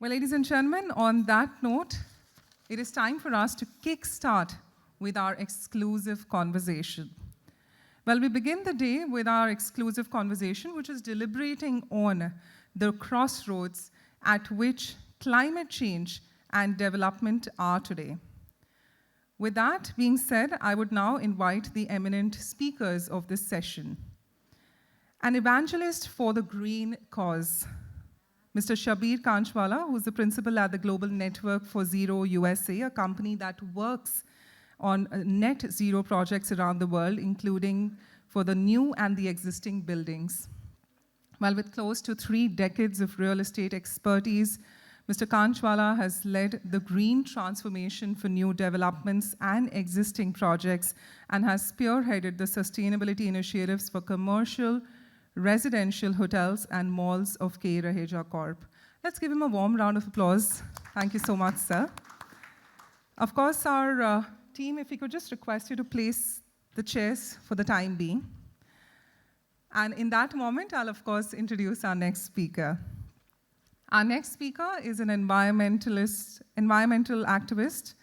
Well, ladies and gentlemen, on that note, it is time for us to kickstart with our exclusive conversation. Well, we begin the day with our exclusive conversation, which is deliberating on the crossroads at which climate change and development are today. With that being said, I would now invite the eminent speakers of this session. An evangelist for the green cause, Mr. Shabbir Kanchwala, who's the principal at the Global Network for Zero USA, a company that works on net zero projects around the world, including for the new and the existing buildings. Well, with close to 3 decades of real estate expertise, Mr. Kanchwala has led the green transformation for new developments and existing projects and has spearheaded the sustainability initiatives for commercial, residential hotels and malls of K. Raheja Corp. Let's give him a warm round of applause. Thank you so much, sir. Of course, our team, if we could just request you to place the chairs for the time being. And in that moment, I'll of course introduce our next speaker. Our next speaker is an environmental activist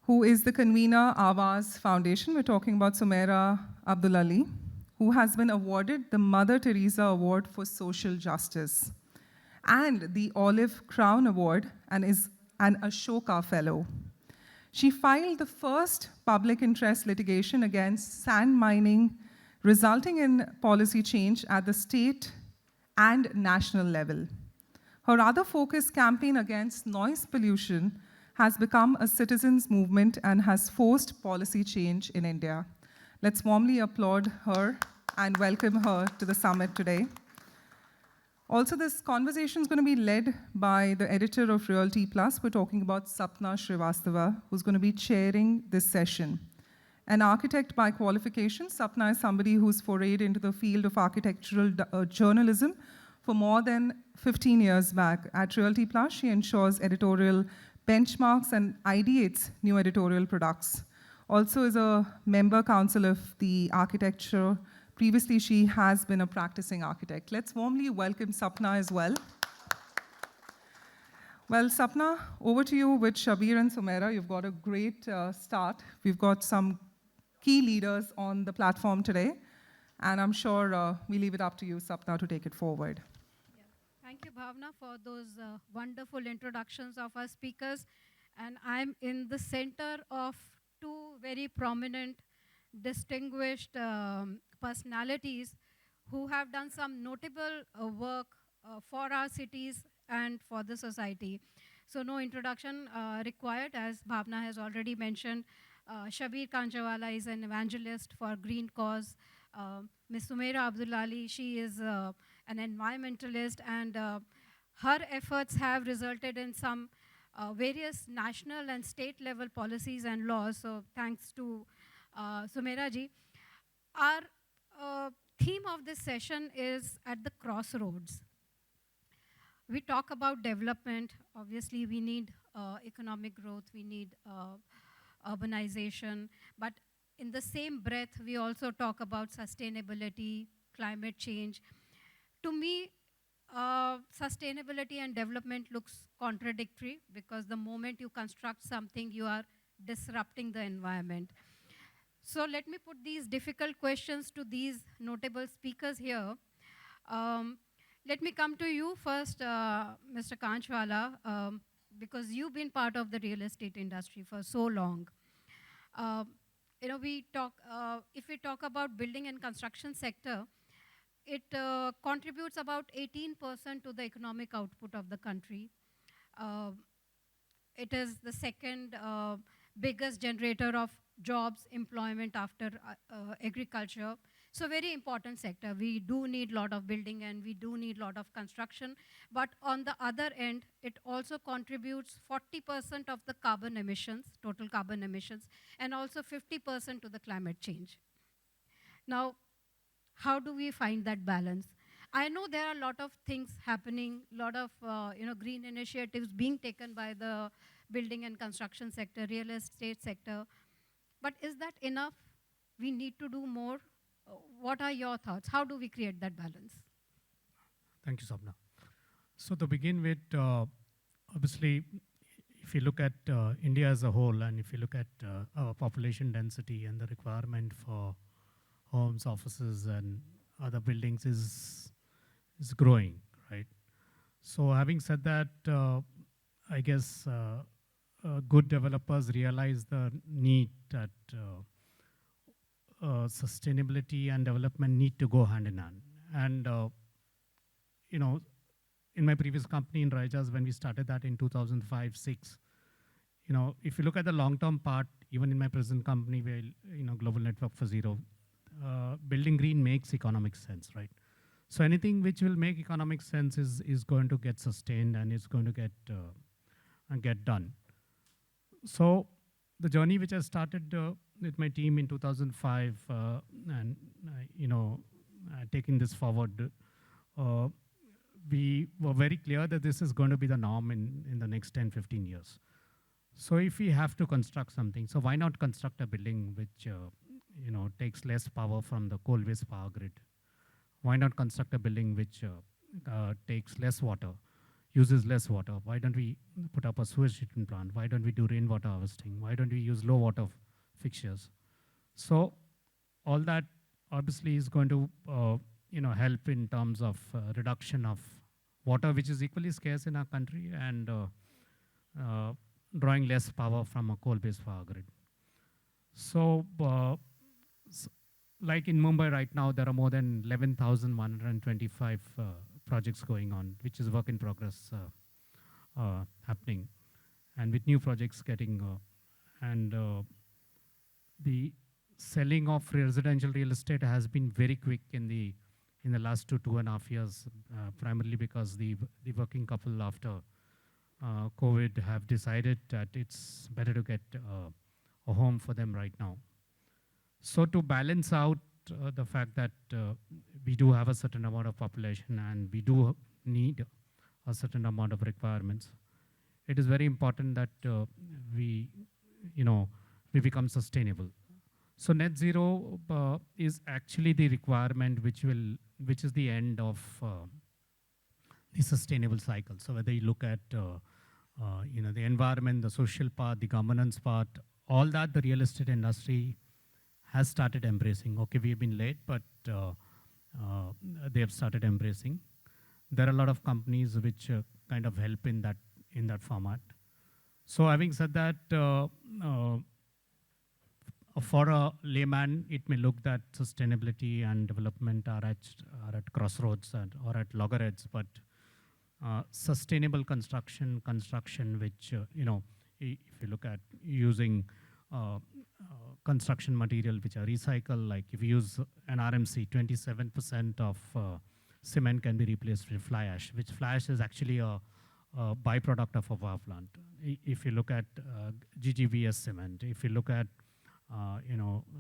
who is the convener Awaaz Foundation. We're talking about Sumaira Abdulali, who has been awarded the Mother Teresa Award for Social Justice and the Olive Crown Award and is an Ashoka Fellow. She filed the first public interest litigation against sand mining, resulting in policy change at the state and national level. Her other focused campaign against noise pollution has become a citizens' movement and has forced policy change in India. Let's warmly applaud her and welcome her to the summit today. Also, this conversation is going to be led by the editor of Realty Plus. We're talking about Sapna Srivastava, who's going to be chairing this session. An architect by qualification, Sapna is somebody who's forayed into the field of architectural journalism for more than 15 years back. At Realty Plus, she ensures editorial benchmarks and ideates new editorial products. Also is a member council of the architecture. Previously, she has been a practicing architect. Let's warmly welcome Sapna as well. Well, Sapna, over to you with Shabbir and Sumaira. You've got a great start. We've got some key leaders on the platform today, and I'm sure we leave it up to you, Sapna, to take it forward. Yeah. Thank you, Bhavna, for those wonderful introductions of our speakers. And I'm in the center of two very prominent, distinguished personalities who have done some notable work for our cities and for the society. So no introduction required, as Bhavna has already mentioned. Shabbir Kanchwala is an evangelist for green cause. Ms. Sumaira Abdulali, she is an environmentalist, and her efforts have resulted in some various national and state level policies and laws. So thanks to Sumaira ji. Our theme of this session is at the crossroads. We talk about development. Obviously, we need economic growth. We need urbanization. But in the same breath, we also talk about sustainability, climate change. To me, sustainability and development looks contradictory because the moment you construct something, you are disrupting the environment. So let me put these difficult questions to these notable speakers here. Let me come to you first, Mr. Kanchwala, because you've been part of the real estate industry for so long. If we talk about building and construction sector, it contributes about 18% to the economic output of the country. It is the second biggest generator of jobs, employment after agriculture. So very important sector. We do need a lot of building and we do need a lot of construction. But on the other end, it also contributes 40% of the carbon emissions, total carbon emissions, and also 50% to the climate change. Now, how do we find that balance? I know there are a lot of things happening, a lot of green initiatives being taken by the building and construction sector, real estate sector. But is that enough? We need to do more. What are your thoughts? How do we create that balance? Thank you, Sapna. So to begin with, obviously, if you look at India as a whole, and if you look at our population density and the requirement for homes, offices, and other buildings is growing, right? So having said that, I guess good developers realize the need that sustainability and development need to go hand in hand. And you know, in my previous company in Rajas, when we started that in 2005-6, if you look at the long-term part, even in my present company, where Global Network for Zero, building green makes economic sense, right? So anything which will make economic sense is going to get sustained and it's going to get done. So the journey which I started with my team in 2005, and taking this forward, we were very clear that this is going to be the norm in the next 10, 15 years. So if we have to construct something, so why not construct a building which takes less power from the coal-based power grid? Why not construct a building which takes less water, uses less water? Why don't we put up a sewage treatment plant? Why don't we do rainwater harvesting? Why don't we use low water fixtures? So all that obviously is going to help in terms of reduction of water, which is equally scarce in our country, and drawing less power from a coal-based power grid. So like in Mumbai right now, there are more than 11,125 projects going on, which is work in progress happening, and with new projects getting, the selling of residential real estate has been very quick in the last 2.5 years, primarily because the working couple after COVID have decided that it's better to get a home for them right now. So to balance out the fact that we do have a certain amount of population and we do need a certain amount of requirements, it is very important that we become sustainable. So net zero is actually the requirement which is the end of the sustainable cycle. So whether you look at the environment, the social part, the governance part, all that the real estate industry has started embracing. Okay, we have been late, but they have started embracing. There are a lot of companies which kind of help in that format. So having said that, for a layman, it may look that sustainability and development are at crossroads or at loggerheads, but sustainable construction which, if you look at using construction material which are recycled, like if you use an RMC, 27% of cement can be replaced with fly ash, which fly ash is actually a byproduct of a power plant. If you look at GGBS cement, if you look at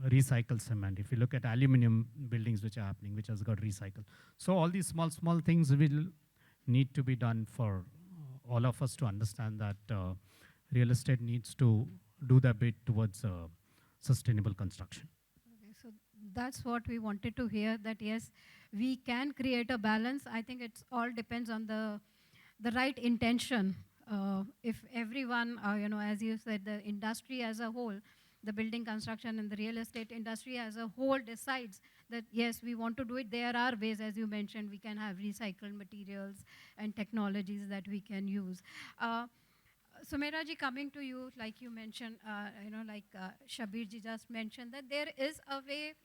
recycled cement, if you look at aluminum buildings which are happening, which has got recycled. So all these small things will need to be done for all of us to understand that real estate needs to do the bit towards sustainable construction. Okay, so that's what we wanted to hear, that yes, we can create a balance. I think it all depends on the right intention. If everyone, as you said, the industry as a whole, the building construction and the real estate industry as a whole decides that yes, we want to do it, there are ways, as you mentioned, we can have recycled materials and technologies that we can use. Sumaira ji, coming to you, like you mentioned, Shabbir ji just mentioned, that there is a way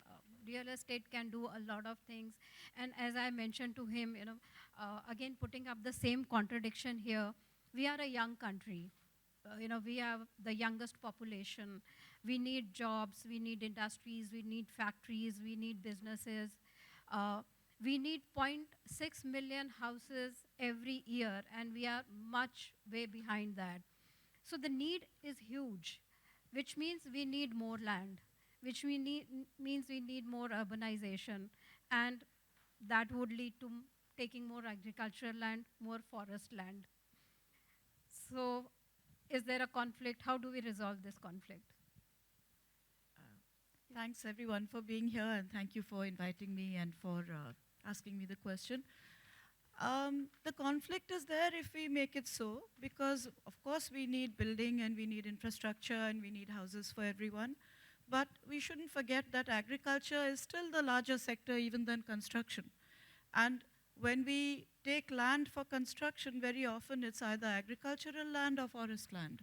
real estate can do a lot of things. And as I mentioned to him, again, putting up the same contradiction here, we are a young country. We have the youngest population. We need jobs, we need industries, we need factories, we need businesses. We need 0.6 million houses every year, and we are much way behind that. So the need is huge, which means we need more land, which means we need more urbanization, and that would lead to taking more agricultural land, more forest land. So is there a conflict? How do we resolve this conflict? Thanks everyone for being here, and thank you for inviting me and for asking me the question. The conflict is there if we make it so, because of course we need building and we need infrastructure and we need houses for everyone. But we shouldn't forget that agriculture is still the larger sector even than construction. And when we take land for construction, very often it's either agricultural land or forest land.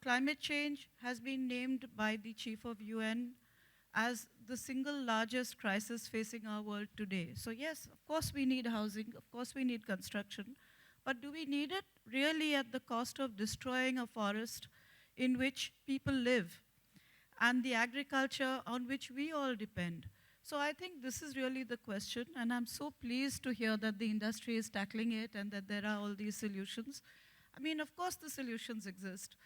Climate change has been named by the chief of UN as the single largest crisis facing our world today. So yes, of course we need housing, of course we need construction, but do we need it really at the cost of destroying a forest in which people live and the agriculture on which we all depend? So I think this is really the question, and I'm so pleased to hear that the industry is tackling it and that there are all these solutions. I mean, of course the solutions exist.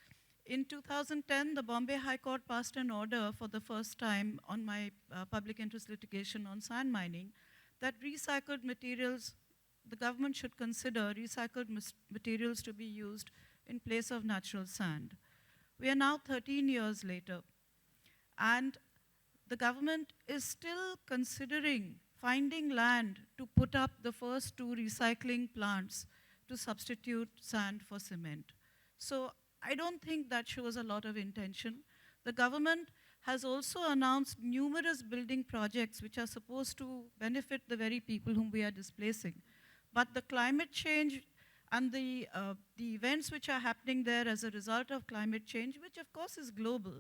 In 2010, the Bombay High Court passed an order for the first time on my public interest litigation on sand mining that recycled materials, the government should consider recycled materials to be used in place of natural sand. We are now 13 years later, and the government is still considering finding land to put up the first 2 recycling plants to substitute sand for cement. So I don't think that shows a lot of intention. The government has also announced numerous building projects which are supposed to benefit the very people whom we are displacing. But the climate change and the events which are happening there as a result of climate change, which of course is global,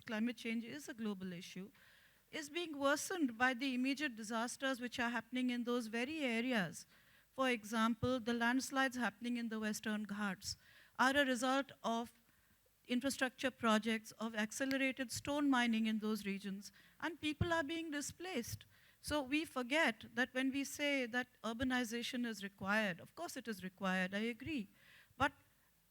climate change is a global issue, is being worsened by the immediate disasters which are happening in those very areas. For example, the landslides happening in the Western Ghats are a result of infrastructure projects, of accelerated stone mining in those regions, and people are being displaced. So we forget that when we say that urbanization is required, of course it is required, I agree. But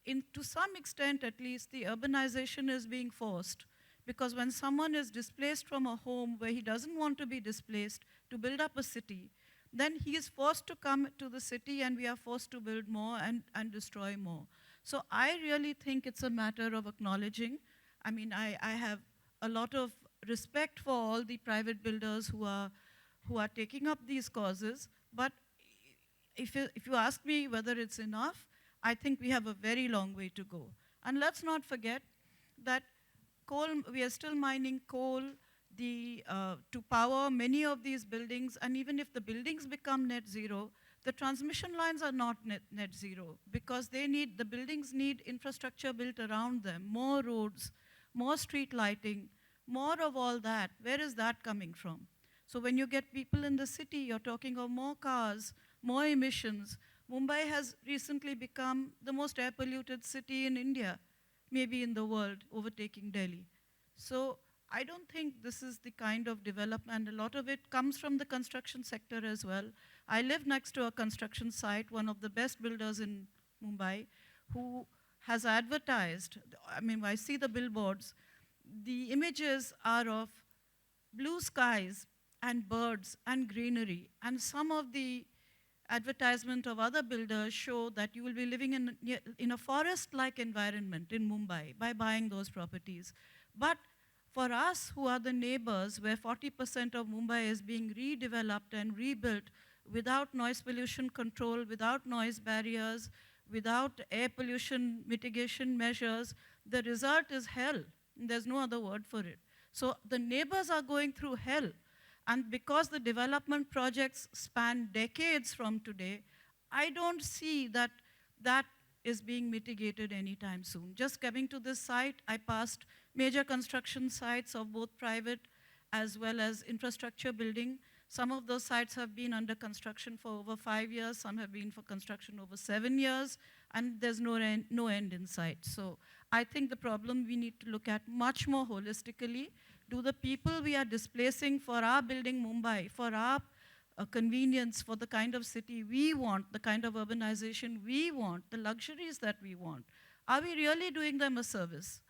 to some extent at least, the urbanization is being forced. Because when someone is displaced from a home where he doesn't want to be displaced to build up a city, then he is forced to come to the city and we are forced to build more and destroy more. So I really think it's a matter of acknowledging. I mean, I have a lot of respect for all the private builders who are taking up these causes, but if you ask me whether it's enough, I think we have a very long way to go. And let's not forget that coal, we are still mining coal to power many of these buildings, and even if the buildings become net zero, the transmission lines are not net zero because the buildings need infrastructure built around them, more roads, more street lighting, more of all that. Where is that coming from? So when you get people in the city, you're talking of more cars, more emissions. Mumbai has recently become the most air polluted city in India, maybe in the world, overtaking Delhi. So I don't think this is the kind of development. A lot of it comes from the construction sector as well. I live next to a construction site, one of the best builders in Mumbai, who has advertised, I mean, I see the billboards, the images are of blue skies and birds and greenery, and some of the advertisement of other builders show that you will be living in a forest-like environment in Mumbai by buying those properties. But for us who are the neighbors, where 40% of Mumbai is being redeveloped and rebuilt without noise pollution control, without noise barriers, without air pollution mitigation measures, the result is hell. There's no other word for it. So the neighbors are going through hell. And because the development projects span decades from today, I don't see that that is being mitigated anytime soon. Just coming to this site, I passed major construction sites of both private as well as infrastructure building. Some of those sites have been under construction for over 5 years, some have been for construction over 7 years, and there's no end in sight. So I think the problem we need to look at much more holistically. Do the people we are displacing for our building Mumbai, for our convenience, for the kind of city we want, the kind of urbanization we want, the luxuries that we want, are we really doing them a service?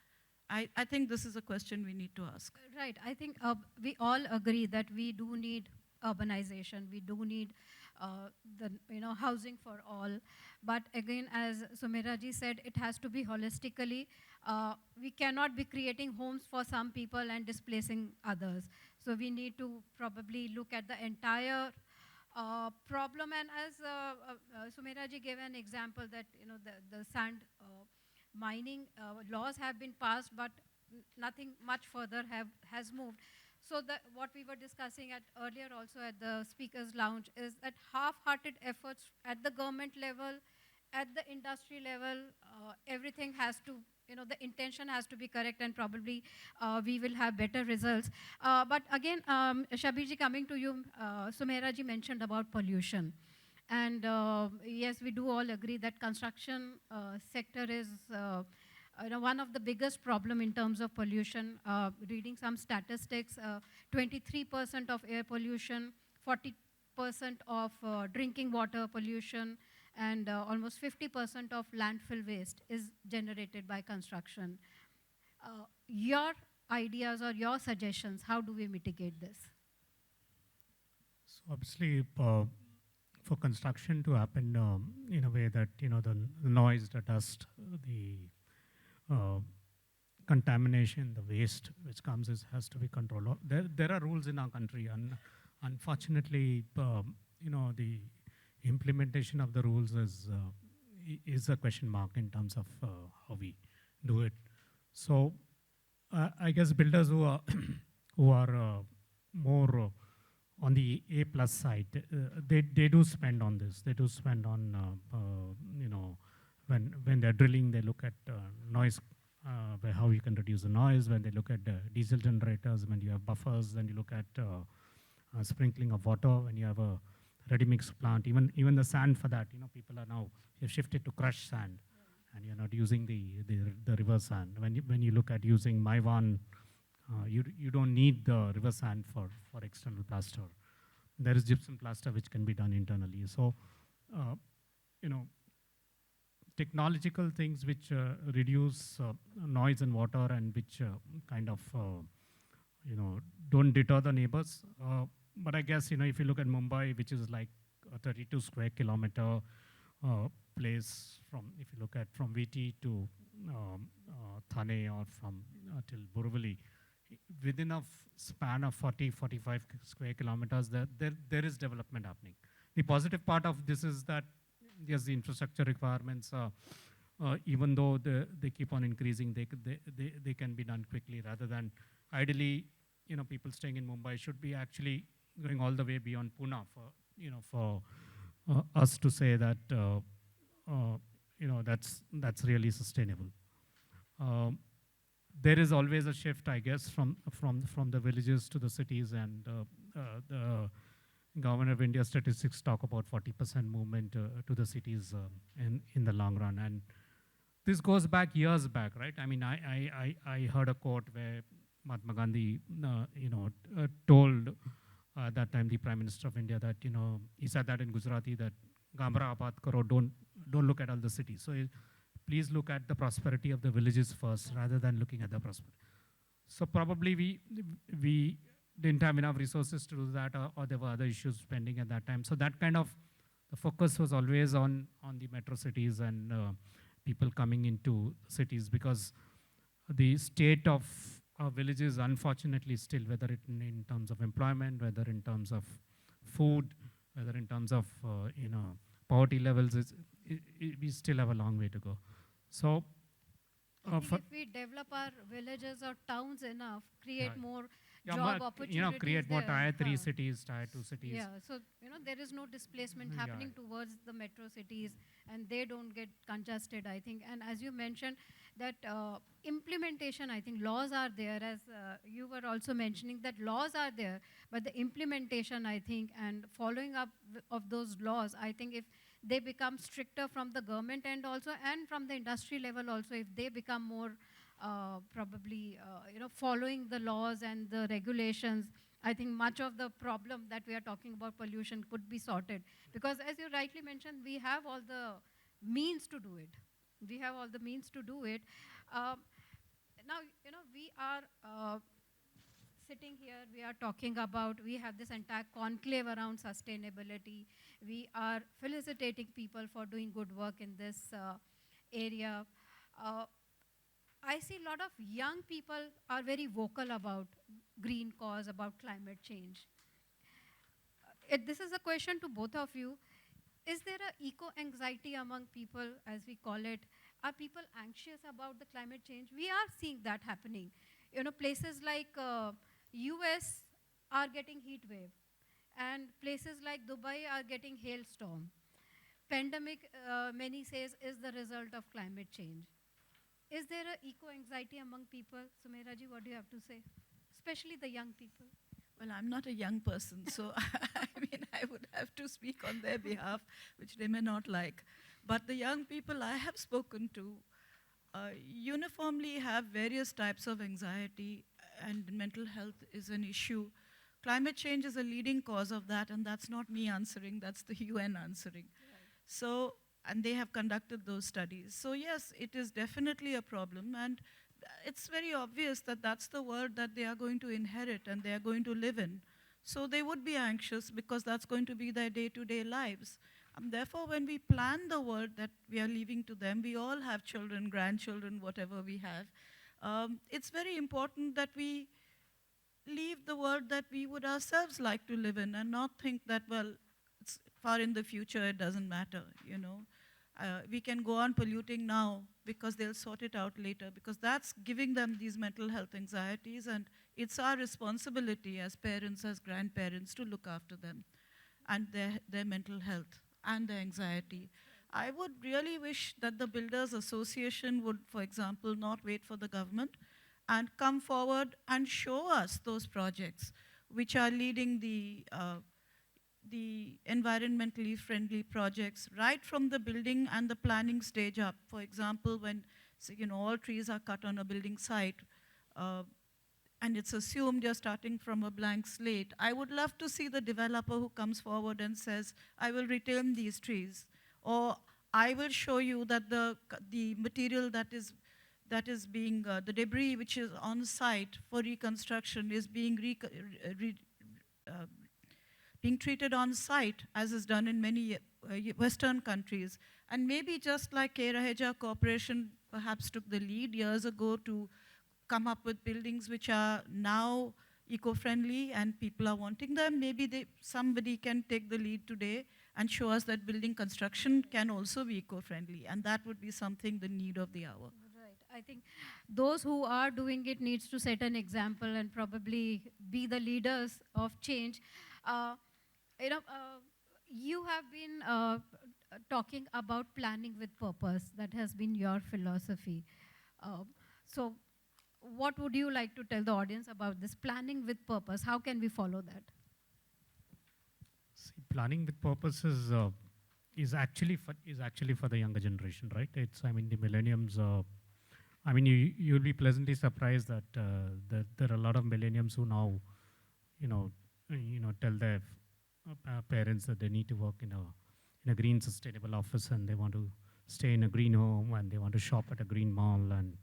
I think this is a question we need to ask. Right. I think we all agree that we do need urbanization. We do need housing for all. But again, as Sumaira ji said, it has to be holistically. We cannot be creating homes for some people and displacing others. So we need to probably look at the entire problem. And as Sumaira ji gave an example that the sand mining laws have been passed, but nothing much further has moved. So what we were discussing at earlier also at the speakers lounge is that half-hearted efforts at the government level, at the industry level, everything has to, the intention has to be correct, and probably we will have better results. But again, Shabbir ji, coming to you, Sumaira ji mentioned about pollution. And yes, we do all agree that construction sector is one of the biggest problem in terms of pollution. Reading some statistics, 23% of air pollution, 40% of drinking water pollution, and almost 50% of landfill waste is generated by construction. Your ideas or your suggestions, how do we mitigate this? So obviously, for construction to happen in a way that the noise, the dust, the contamination, the waste which comes has to be controlled. There are rules in our country, and unfortunately, the implementation of the rules is a question mark in terms of how we do it. So I guess builders who are who are more on the A plus side, they do spend on this. They do spend on when they're drilling, they look at noise, how you can reduce the noise. When they look at diesel generators, when you have buffers, then you look at sprinkling of water. When you have a ready mix plant, even the sand for that, people are now have shifted to crushed sand, and you're not using the river sand. When you look at using Maiwan, you don't need the river sand for external plaster. There is gypsum plaster which can be done internally. So, technological things which reduce noise and water, and which kind of don't deter the neighbors. But I guess if you look at Mumbai, which is like a 32 square kilometer place, if you look at from VT to Thane, or from till Borivali, within a span of 40-45 square kilometers, there is development happening. The positive part of this is that yes, the infrastructure requirements, even though they keep on increasing, they can be done quickly, rather than ideally, people staying in Mumbai should be actually going all the way beyond Pune for us to say that that's really sustainable. There is always a shift, I guess, from the villages to the cities, and the Government of India statistics talk about 40% movement to the cities in the long run. And this goes back years back, right? I mean, I heard a quote where Mahatma Gandhi, told that time the Prime Minister of India that, he said that in Gujarati, that Gamra abad karo, don't look at all the cities. So please look at the prosperity of the villages first, rather than looking at the prosperity. So probably we didn't have enough resources to do that, or there were other issues pending at that time. So that kind of, the focus was always on the metro cities and people coming into cities, because the state of our villages, unfortunately, still, whether it in terms of employment, whether in terms of food, whether in terms of poverty levels, we still have a long way to go. So I think if we develop our villages or towns enough, create more job opportunities, create more tier 3 cities, tier 2 cities. Yeah, so there is no displacement happening towards the metro cities, and they don't get congested, I think. And as you mentioned, that implementation, I think laws are there, as you were also mentioning, that laws are there, but the implementation, I think, and following up of those laws, I think if they become stricter from the government end also, and from the industry level also, if they become more probably following the laws and the regulations, I think much of the problem that we are talking about, pollution, could be sorted. Because as you rightly mentioned, we have all the means to do it. We have all the means to do it. Now, we are sitting here, we are talking about, we have this entire conclave around sustainability. We are felicitating people for doing good work in this area. I see a lot of young people are very vocal about green cause, about climate change. this is a question to both of you. Is there a eco-anxiety among people, as we call it? Are people anxious about the climate change? We are seeing that happening. You know, places like US are getting heat wave, and places like Dubai are getting hailstorm. Pandemic, many says, is the result of climate change. Is there a eco-anxiety among people? Sumaira ji, what do you have to say? Especially the young people. Well, I'm not a young person, so I mean, I would have to speak on their behalf, which they may not like. But the young people I have spoken to uniformly have various types of anxiety, and mental health is an issue. Climate change is a leading cause of that, and that's not me answering, that's the UN answering. Right. So, and they have conducted those studies. So yes, it is definitely a problem, and it's very obvious that that's the world that they are going to inherit and they are going to live in. So they would be anxious because that's going to be their day-to-day lives. And therefore, when we plan the world that we are leaving to them, we all have children, grandchildren, whatever we have. It's very important that we leave the world that we would ourselves like to live in and not think that, well, it's far in the future, it doesn't matter, you know. We can go on polluting now because they'll sort it out later, because that's giving them these mental health anxieties, and it's our responsibility as parents, as grandparents, to look after them and their mental health and their anxiety. I would really wish that the Builders Association would, for example, not wait for the government and come forward and show us those projects which are leading the environmentally friendly projects right from the building and the planning stage up. For example, when all trees are cut on a building site, and it's assumed you're starting from a blank slate, I would love to see the developer who comes forward and says, I will retain these trees, or I will show you that the material that is being, the debris which is on site for reconstruction is being being treated on site, as is done in many Western countries. And maybe just like Kedia Corporation perhaps took the lead years ago to come up with buildings which are now eco-friendly and people are wanting them, maybe somebody can take the lead today and show us that building construction can also be eco-friendly. And that would be something, the need of the hour. Right. I think those who are doing it needs to set an example and probably be the leaders of change. You have been talking about planning with purpose. That has been your philosophy. So what would you like to tell the audience about this planning with purpose? How can we follow that? See, planning with purpose is actually for the younger generation, right? I mean, the millenniums. I mean, you'll be pleasantly surprised that there are a lot of millenniums who now, tell their parents that they need to work in a green sustainable office, and they want to stay in a green home, and they want to shop at a green mall, and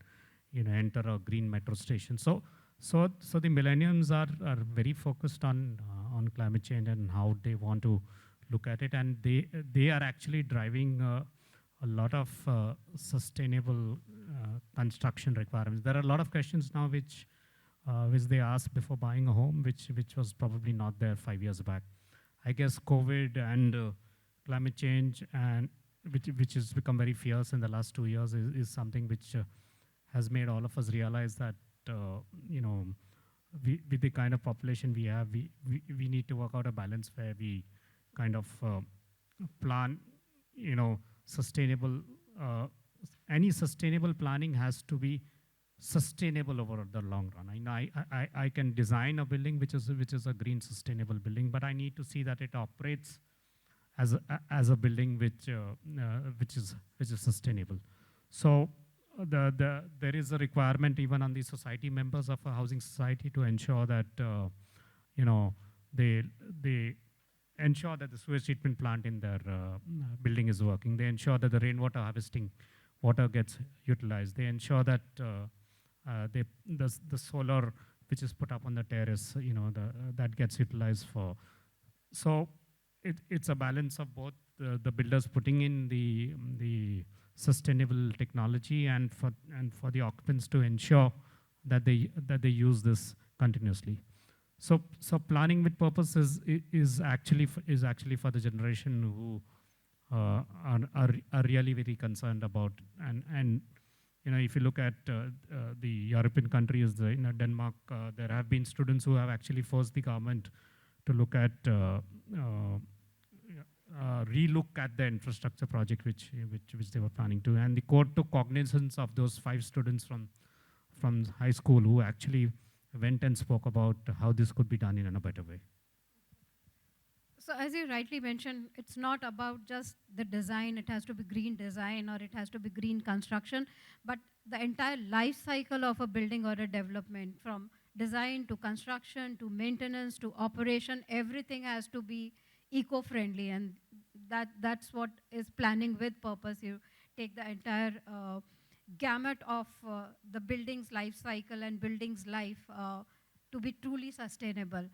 enter a green metro station. So the millenniums are very focused on climate change and how they want to look at it, and they are actually driving a lot of sustainable construction requirements. There are a lot of questions now which they ask before buying a home, which was probably not there 5 years back. I guess COVID and climate change, and which has become very fierce in the last 2 years, is something which has made all of us realize that with the kind of population we have, we need to work out a balance where we kind of plan, sustainable. Any sustainable planning has to be sustainable over the long run. I can design a building which is a green sustainable building, but I need to see that it operates as a building which is sustainable. So there is a requirement even on the society members of a housing society to ensure that they ensure that the sewage treatment plant in their building is working. They ensure that the rainwater harvesting water gets utilized. They ensure that the solar which is put up on the terrace, that gets utilized for. So it's a balance of both the builders putting in the sustainable technology and for the occupants to ensure that they use this continuously. So planning with purpose is actually for the generation who are really very concerned about. And if you look at the European countries, Denmark, there have been students who have actually forced the government to look at relook at the infrastructure project which they were planning to. And the court took cognizance of those 5 students from high school who actually went and spoke about how this could be done in a better way. So as you rightly mentioned, it's not about just the design, it has to be green design or it has to be green construction, but the entire life cycle of a building or a development, from design to construction to maintenance to operation, everything has to be eco-friendly, and that's what is planning with purpose. You take the entire gamut of the building's life cycle and building's life to be truly sustainable.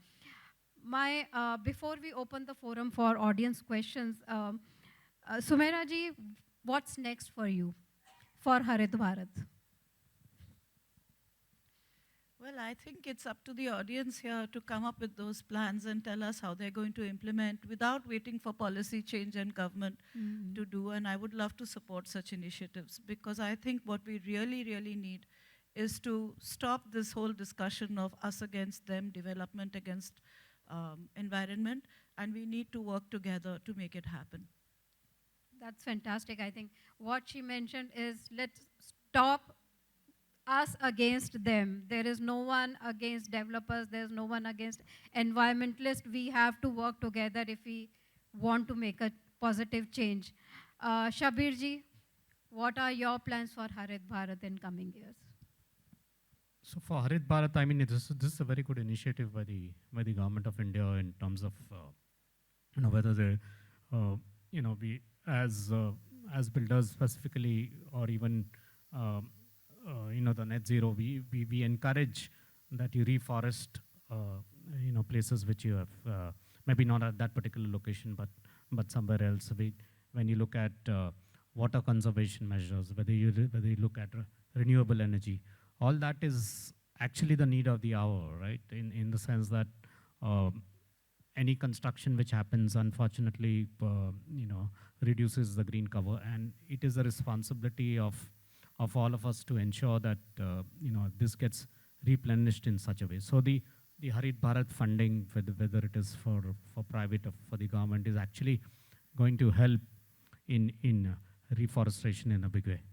Before we open the forum for audience questions, Sumaira ji, what's next for you, for Harit Bharat? Well, I think it's up to the audience here to come up with those plans and tell us how they're going to implement without waiting for policy change and government to do. And I would love to support such initiatives, because I think what we really, really need is to stop this whole discussion of us against them, development against environment, and we need to work together to make it happen. That's fantastic. I think what she mentioned is, let's stop us against them. There is no one against developers. There's no one against environmentalists. We have to work together if we want to make a positive change. Shabbir ji, what are your plans for Harit Bharat in coming years? So for Harit Bharat, I mean, this is a very good initiative by the government of India in terms of whether they we as builders specifically, or even the net zero, we encourage that you reforest places which you have maybe not at that particular location, but somewhere else. When you look at water conservation measures, whether you look at renewable energy, all that is actually the need of the hour, right? In the sense that any construction which happens, unfortunately, reduces the green cover, and it is a responsibility of all of us to ensure that this gets replenished in such a way. So the Harit Bharat funding, whether it is for private or for the government, is actually going to help in reforestation in a big way.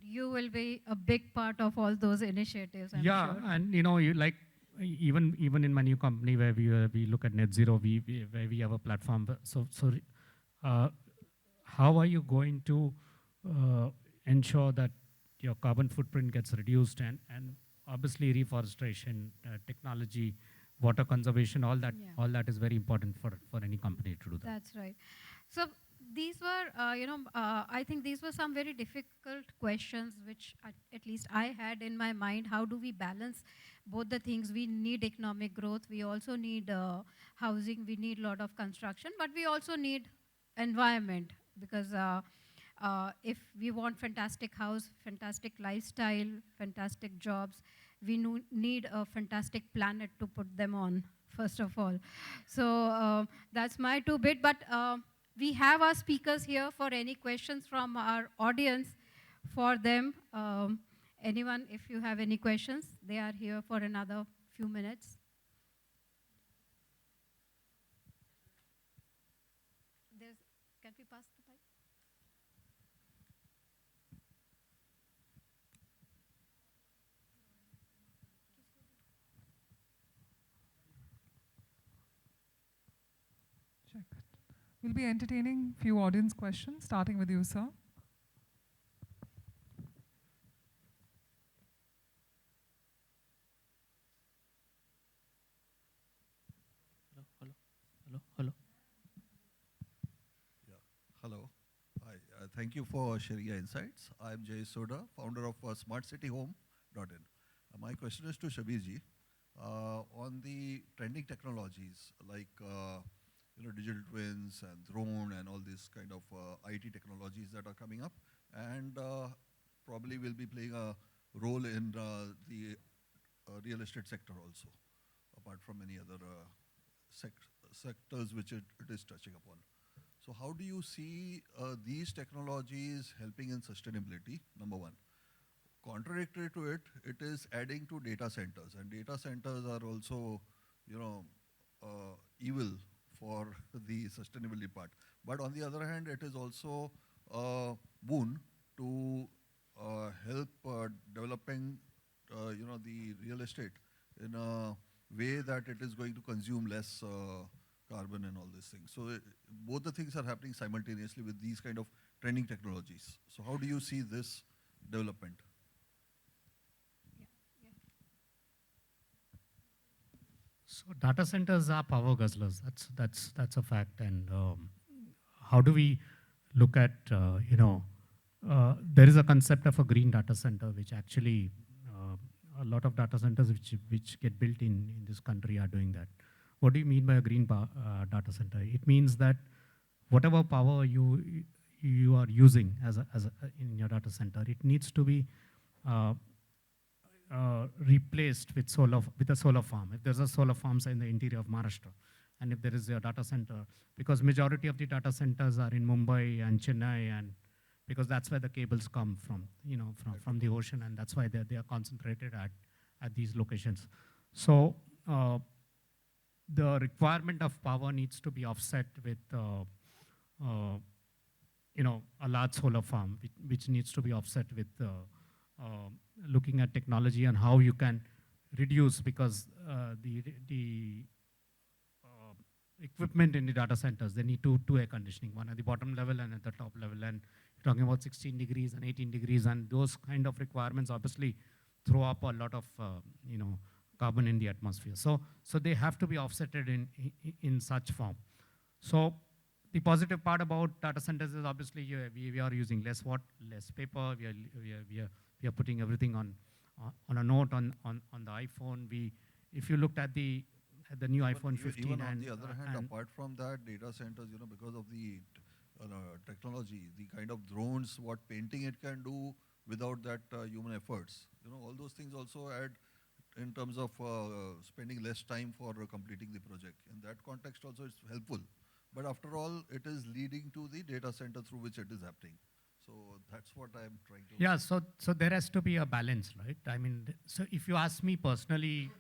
You will be a big part of all those initiatives, I'm yeah, sure. And you like even in my new company where we look at net zero, where we have a platform. So how are you going to ensure that your carbon footprint gets reduced, and obviously reforestation, technology, water conservation, all that is very important for any company to do that. That's right. So these were, I think these were some very difficult questions which at least I had in my mind. How do we balance both the things? We need economic growth. We also need housing. We need a lot of construction. But we also need environment, because if we want fantastic house, fantastic lifestyle, fantastic jobs, we need a fantastic planet to put them on, first of all. So that's my 2 bit. But we have our speakers here for any questions from our audience for them. Anyone, if you have any questions, they are here for another few minutes. Can we pass the mic? Check. We'll be entertaining few audience questions, starting with you, sir. Hello. Yeah, hello. Hi, thank you for sharing your insights. I'm Jay Soda, founder of smartcityhome.in. My question is to Shabbir ji. On the trending technologies like digital twins and drone and all these kind of IT technologies that are coming up, and probably will be playing a role in the real estate sector also. apart from many other sectors which it is touching upon. So how do you see these technologies helping in sustainability, number one? Contradictory to it, it is adding to data centers, and data centers are also, evil for the sustainability part. But on the other hand, it is also a boon to help developing, the real estate in a way that it is going to consume less carbon and all these things. So both the things are happening simultaneously with these kind of trending technologies. So how do you see this development? So data centers are power guzzlers. That's a fact. And how do we look at there is a concept of a green data center, which actually a lot of data centers which get built in this country are doing that. What do you mean by a green data center? It means that whatever power you are using in your data center, it needs to be replaced with a solar farm. If there's a solar farms in the interior of Maharashtra, and if there is a data center, because majority of the data centers are in Mumbai and Chennai, and because that's where the cables come from, from the ocean, and that's why they are concentrated at these locations. So the requirement of power needs to be offset with a large solar farm, which needs to be offset with looking at technology and how you can reduce, because the equipment in the data centers, they need two air conditioning, one at the bottom level and at the top level. And you're talking about 16 degrees and 18 degrees, and those kind of requirements obviously throw up a lot of carbon in the atmosphere. So they have to be offsetted in such form. So the positive part about data centers is obviously we are using less paper. We are putting everything on a note on the iPhone. If you looked at the new iPhone 15, even on the other hand, apart from that, data centers, because of the technology, the kind of drones, what painting it can do without that human efforts, all those things also add in terms of spending less time for completing the project. In that context also it's helpful. But after all, it is leading to the data center through which it is happening. So that's what I'm trying to... Yeah, so there has to be a balance, right? I mean, so if you ask me personally,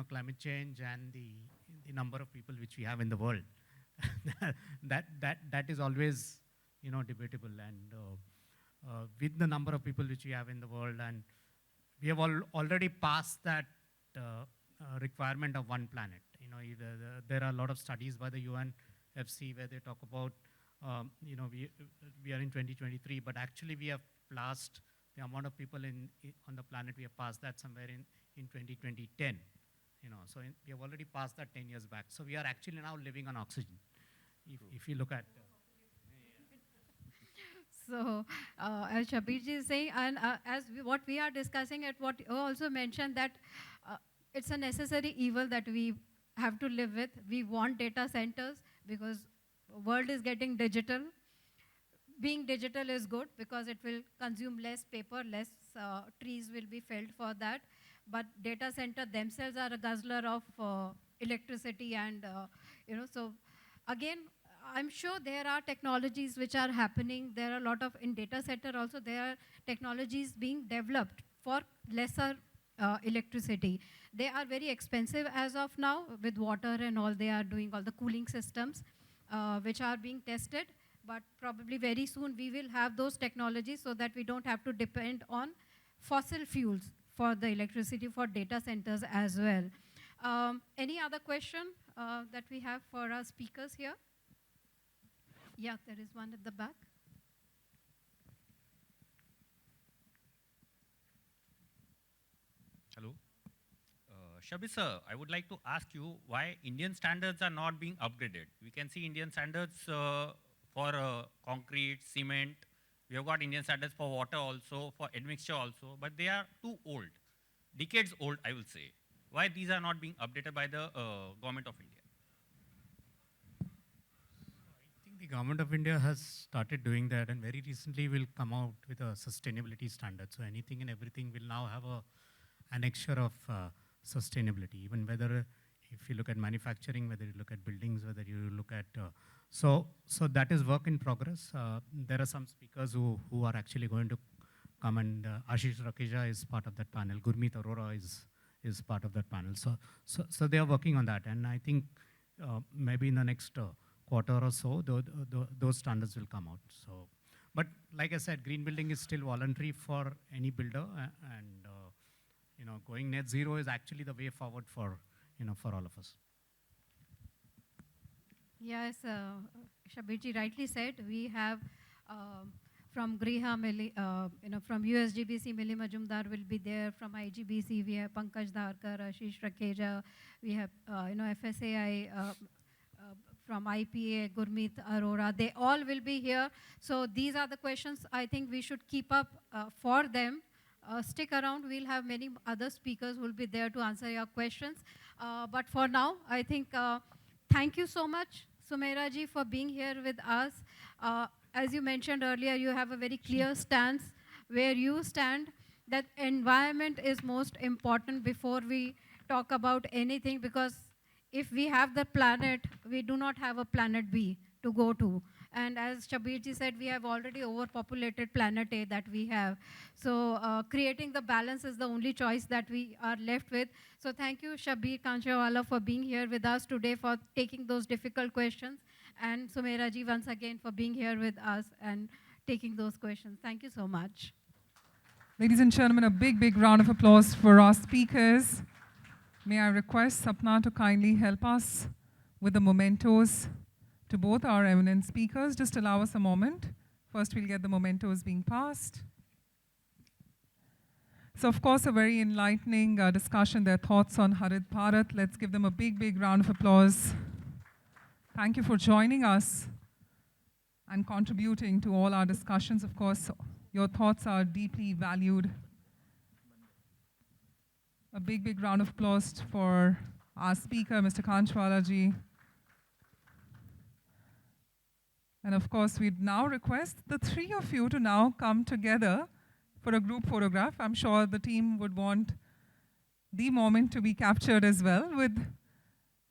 climate change and the number of people which we have in the world, that is always, debatable. And with the number of people which we have in the world, and we have already passed that requirement of one planet. There are a lot of studies by the UNFC where they talk about, we are in 2023, but actually we have passed the amount of people on the planet. We have passed that somewhere in 2010. So we have already passed that 10 years back. So we are actually now living on oxygen. If you look at... So, as Shabbir ji is saying, and what we are discussing, at what you also mentioned, that it's a necessary evil that we have to live with. We want data centers because world is getting digital. Being digital is good because it will consume less paper, less trees will be felled for that. But data center themselves are a guzzler of electricity, and so again, I'm sure there are technologies which are happening. There are a lot of, in data center also, there are technologies being developed for lesser electricity. They are very expensive as of now with water and all. They are doing all the cooling systems which are being tested. But probably very soon we will have those technologies so that we don't have to depend on fossil fuels for the electricity for data centers as well. Any other question that we have for our speakers here? Yeah, there is one at the back. Hello. Shabbir sir, I would like to ask you why Indian standards are not being upgraded. We can see Indian standards for concrete, cement. We have got Indian standards for water also, for admixture also, but they are too old, decades old, I will say. Why these are not being updated by the government of India? The government of India has started doing that, and very recently will come out with a sustainability standard. So anything and everything will now have an annexure of sustainability, even whether if you look at manufacturing, whether you look at buildings, whether you look at, so that is work in progress. There are some speakers who are actually going to come, and Ashish Rakeja is part of that panel. Gurmeet Arora is part of that panel. So they are working on that, and I think maybe in the next quarter or so, those standards will come out. So, but like I said, green building is still voluntary for any builder, and going net zero is actually the way forward for for all of us. Yes, Shabbir rightly said, we have from Griha, from USGBC, Milli Majumdar will be there. From IGBC, we have Pankaj Dharkar, Ashish Rakeja. We have, FSAI, from IPA, Gurmeet Arora. They all will be here. So these are the questions I think we should keep up for them. Stick around. We'll have many other speakers who will be there to answer your questions. But for now, I think thank you so much, Sumaira ji, for being here with us. As you mentioned earlier, you have a very clear stance where you stand that environment is most important before we talk about anything, because if we have the planet, we do not have a planet B to go to. And as Shabbir ji said, we have already overpopulated planet A that we have. So creating the balance is the only choice that we are left with. So thank you, Shabbir Kanchwala, for being here with us today, for taking those difficult questions. And Sumaira ji, once again, for being here with us and taking those questions. Thank you so much. Ladies and gentlemen, a big, big round of applause for our speakers. May I request Sapna to kindly help us with the mementos to both our eminent speakers. Just allow us a moment. First, we'll get the mementos being passed. So, of course, a very enlightening discussion, their thoughts on Harit Bharat. Let's give them a big, big round of applause. Thank you for joining us and contributing to all our discussions. Of course, your thoughts are deeply valued. A big, big round of applause for our speaker, Mr. Kanchwala ji. And of course, we'd now request the three of you to now come together for a group photograph. I'm sure the team would want the moment to be captured as well, with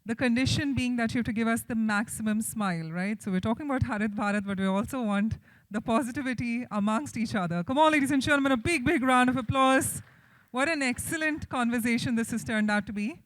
the condition being that you have to give us the maximum smile, right? So we're talking about Harit Bharat, but we also want the positivity amongst each other. Come on, ladies and gentlemen, a big, big round of applause. What an excellent conversation this has turned out to be.